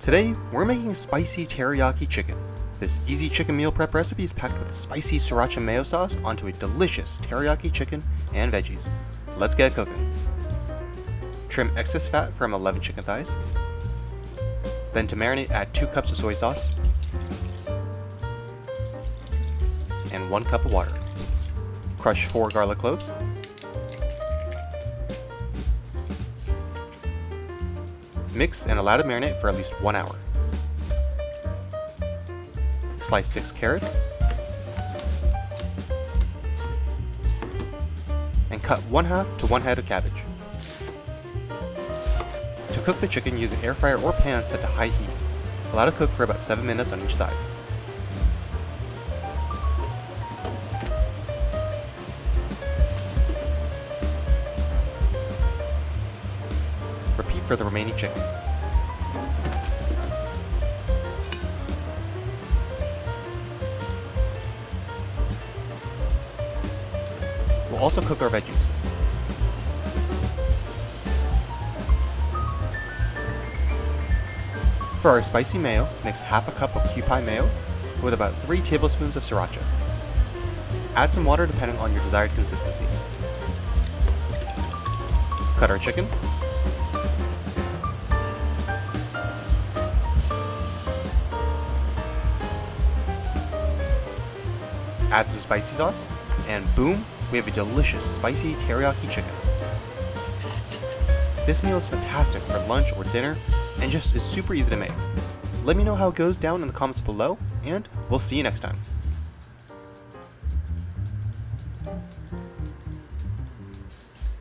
Today, we're making spicy teriyaki chicken. This easy chicken meal prep recipe is packed with spicy sriracha mayo sauce onto a delicious teriyaki chicken and veggies. Let's get cooking. Trim excess fat from 11 chicken thighs. Then to marinate, add 2 cups of soy sauce and 1 cup of water. Crush 4 garlic cloves. Mix and allow to marinate for at least 1 hour. Slice 6 carrots and cut 1/2 to 1 head of cabbage. To cook the chicken, use an air fryer or pan set to high heat. Allow to cook for about 7 minutes on each side. Repeat for the remaining chicken. We'll also cook our veggies. For our spicy mayo, mix 1/2 cup of kewpie mayo with about 3 tablespoons of sriracha. Add some water depending on your desired consistency. Cut our chicken. Add some spicy sauce, and boom, we have a delicious spicy teriyaki chicken. This meal is fantastic for lunch or dinner, and just is super easy to make. Let me know how it goes down in the comments below, and we'll see you next time.